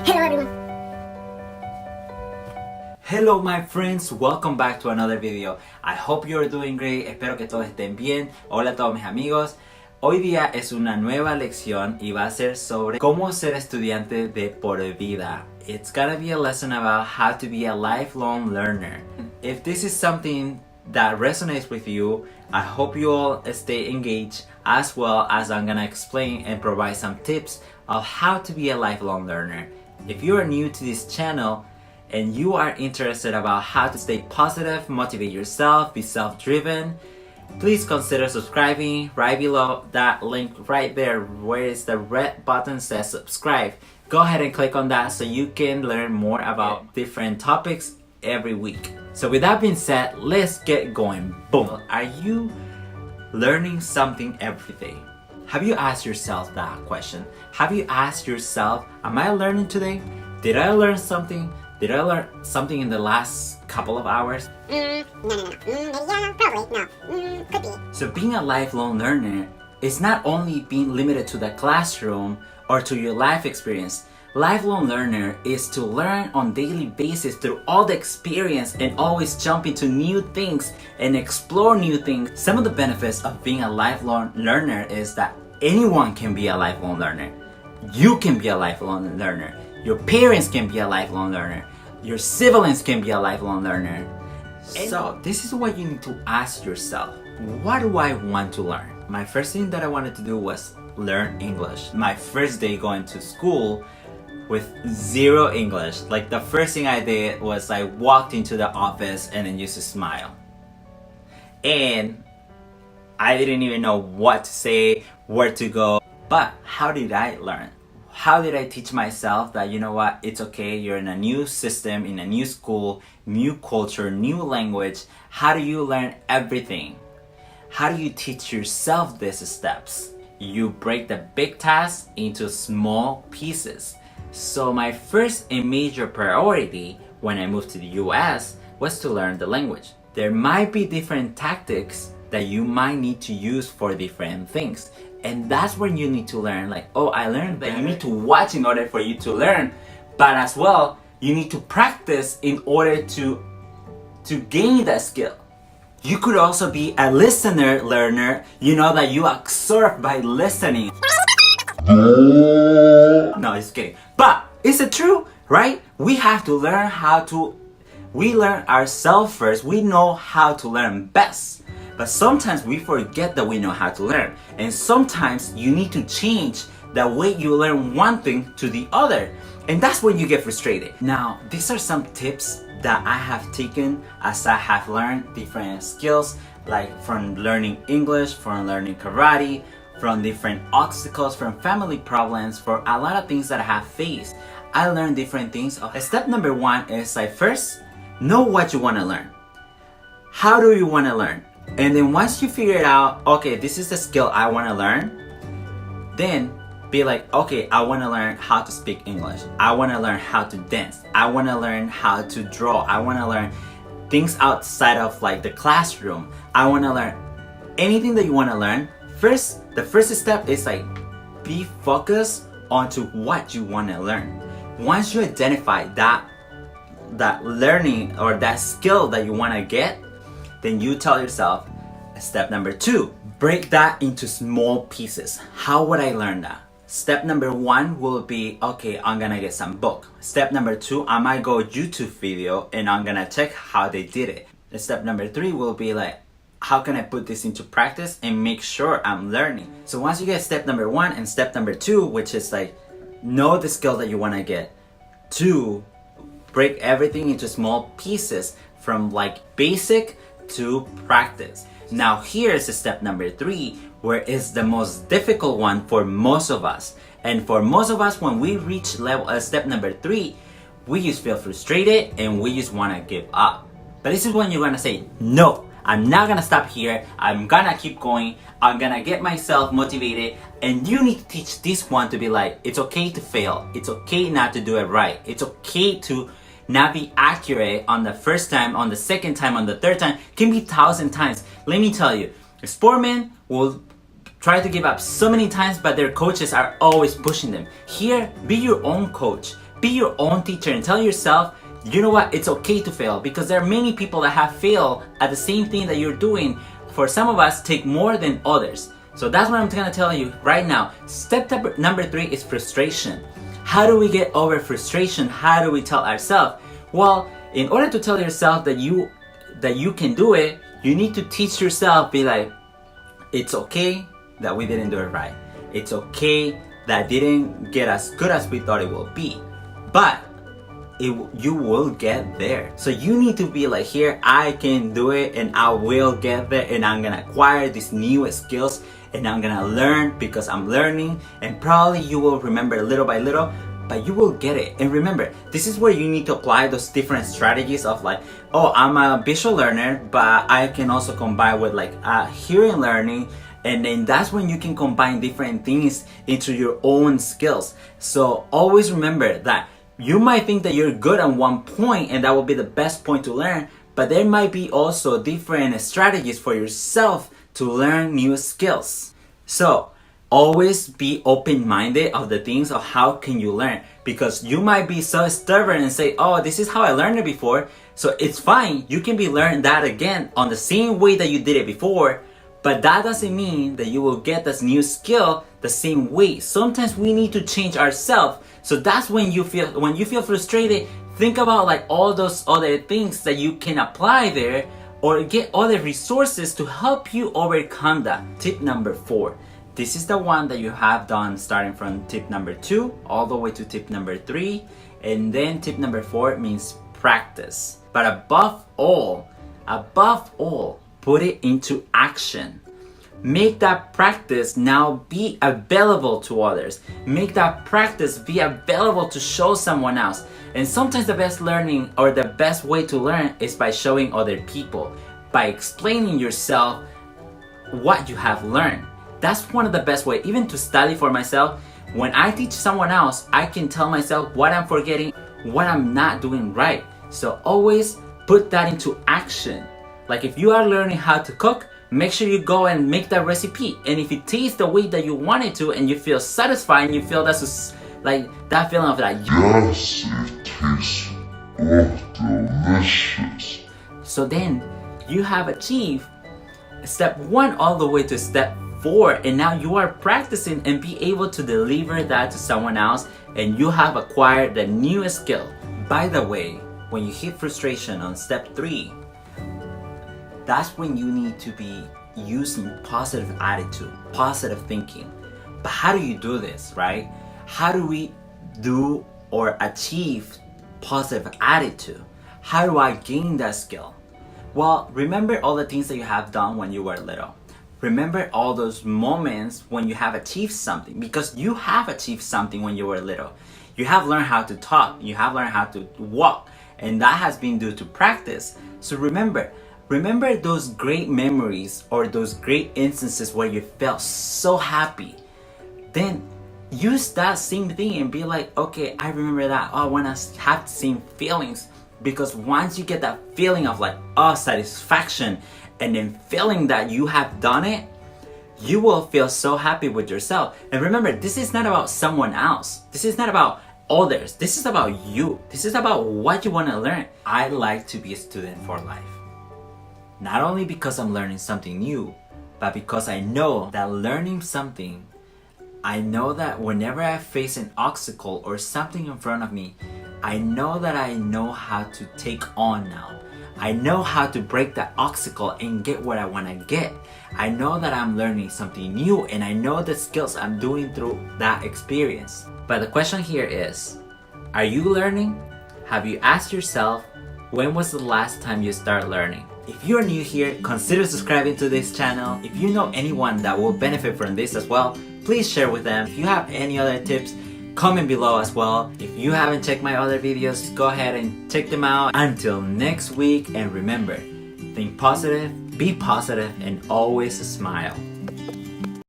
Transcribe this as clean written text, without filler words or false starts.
Hello everyone. Hello my friends, welcome back to another video. I hope you're doing great, espero que todos estén bien. Hola a todos mis amigos. Hoy día es una nueva lección y va a ser sobre cómo ser estudiante de por vida. It's gonna be a lesson about how to be a lifelong learner. If this is something that resonates with you, I hope you all stay engaged, as well as I'm gonna explain and provide some tips of how to be a lifelong learner. If you are new to this channel and you are interested about how to stay positive, motivate yourself, be self-driven, please consider subscribing right below that link right there where is the red button says subscribe. Go ahead and click on that so you can learn more about different topics every week. So with that being said, let's get going. Boom. Are you learning something every day? Have you asked yourself that question? Have you asked yourself, am I learning today? Did I learn something? Did I learn something in the last couple of hours? No. Maybe yeah, probably, no. Could be. So being a lifelong learner is not only being limited to the classroom or to your life experience. Lifelong learner is to learn on daily basis through all the experience and always jump into new things and explore new things. Some of the benefits of being a lifelong learner is that anyone can be a lifelong learner. You can be a lifelong learner. Your parents can be a lifelong learner. Your siblings can be a lifelong learner. So this is what you need to ask yourself. What do I want to learn? My first thing that I wanted to do was learn English. My first day going to school with zero English. Like the first thing I did was I walked into the office and then used to smile. And I didn't even know what to say, where to go. But how did I learn? How did I teach myself that, you know what, it's okay, you're in a new system, in a new school, new culture, new language. How do you learn everything? How do you teach yourself these steps? You break the big task into small pieces. So my first and major priority when I moved to the US was to learn the language. There might be different tactics that you might need to use for different things. And that's when you need to learn, like, oh, I learned that you need to watch in order for you to learn. But as well, you need to practice in order to gain that skill. You could also be a listener learner, you know, that you absorb by listening. No, just kidding. But is it true, right? We have to learn we learn ourselves first. We know how to learn best. But sometimes we forget that we know how to learn. And sometimes you need to change the way you learn one thing to the other. And that's when you get frustrated. Now, these are some tips that I have taken as I have learned different skills, like from learning English, from learning karate, from different obstacles, from family problems, for a lot of things that I have faced. I learned different things. Step number one is like, first, know what you want to learn. How do you want to learn? And then once you figure it out, okay, this is the skill I want to learn, then be like, okay, I want to learn how to speak English. I want to learn how to dance. I want to learn how to draw. I want to learn things outside of like the classroom. I want to learn anything that you want to learn. The first step is like, be focused onto what you want to learn. Once you identify that learning or that skill that you want to get, then you tell yourself, step number two, break that into small pieces. How would I learn that? Step number one will be, okay, I'm gonna get some book. Step number two, I might go YouTube video and I'm gonna check how they did it. And step number three will be like, how can I put this into practice and make sure I'm learning? So once you get step number one and step number two, which is like, know the skill that you wanna get. Two, break everything into small pieces from like basic to practice. Now here's step number three, where it's the most difficult one for most of us. And for most of us, when we reach step number three, we just feel frustrated and we just want to give up. But this is when you're gonna say, no, I'm not gonna stop here. I'm gonna keep going. I'm gonna get myself motivated. And you need to teach this one to be like, it's okay to fail. It's okay not to do it right. It's okay to not be accurate on the first time, on the second time, on the third time, can be 1,000 times. Let me tell you, sportmen will try to give up so many times, but their coaches are always pushing them. Here, be your own coach. Be your own teacher and tell yourself, you know what, it's okay to fail, because there are many people that have failed at the same thing that you're doing. For some of us, take more than others. So that's what I'm gonna tell you right now. Step number 3 is frustration. How do we get over frustration? How do we tell ourselves? Well, in order to tell yourself that you can do it, you need to teach yourself, be like, it's okay that we didn't do it right. It's okay that didn't get as good as we thought it will be. But you will get there. So you need to be like, here, I can do it and I will get there, and I'm gonna acquire these new skills and I'm gonna learn because I'm learning, and probably you will remember little by little, but you will get it. And remember, this is where you need to apply those different strategies of like, oh, I'm a visual learner, but I can also combine with like hearing learning. And then that's when you can combine different things into your own skills. So always remember that you might think that you're good at one point and that will be the best point to learn, but there might be also different strategies for yourself to learn new skills. So always be open-minded of the things of how can you learn, because you might be so stubborn and say, oh, this is how I learned it before, so it's fine, you can be learning that again on the same way that you did it before, but that doesn't mean that you will get this new skill the same way. Sometimes we need to change ourselves. So that's when you feel frustrated, think about like all those other things that you can apply there, or get other resources to help you overcome that. Tip number 4. This is the one that you have done starting from tip number 2 all the way to tip number 3. And then tip number 4 means practice. But above all, put it into action. Make that practice now be available to others. Make that practice be available to show someone else. And sometimes the best learning, or the best way to learn, is by showing other people, by explaining yourself what you have learned. That's one of the best ways, even to study for myself. When I teach someone else, I can tell myself what I'm forgetting, what I'm not doing right. So always put that into action. Like if you are learning how to cook, make sure you go and make that recipe. And if it tastes the way that you want it to, and you feel satisfied, and you feel that's like that feeling of like, yes, it tastes delicious. So then you have achieved step 1 all the way to step 4, and now you are practicing and be able to deliver that to someone else, and you have acquired the new skill. By the way, when you hit frustration on step 3, that's when you need to be using positive attitude, positive thinking. But how do you do this, right? How do we do or achieve positive attitude? How do I gain that skill? Well, remember all the things that you have done when you were little. Remember all those moments when you have achieved something, because you have achieved something when you were little. You have learned how to talk, you have learned how to walk, and that has been due to practice. So remember those great memories or those great instances where you felt so happy. Then use that same thing and be like, okay, I remember that. Oh, I want to have the same feelings. Because once you get that feeling of like, oh, satisfaction, and then feeling that you have done it, you will feel so happy with yourself. And remember, this is not about someone else. This is not about others. This is about you. This is about what you want to learn. I like to be a student for life. Not only because I'm learning something new, but because I know that learning something, I know that whenever I face an obstacle or something in front of me, I know that I know how to take on now. I know how to break that obstacle and get what I want to get. I know that I'm learning something new, and I know the skills I'm doing through that experience. But the question here is, are you learning? Have you asked yourself, when was the last time you started learning? If you're new here, consider subscribing to this channel. If you know anyone that will benefit from this as well, please share with them. If you have any other tips, comment below as well. If you haven't checked my other videos, go ahead and check them out. Until next week, and remember, think positive, be positive, and always smile.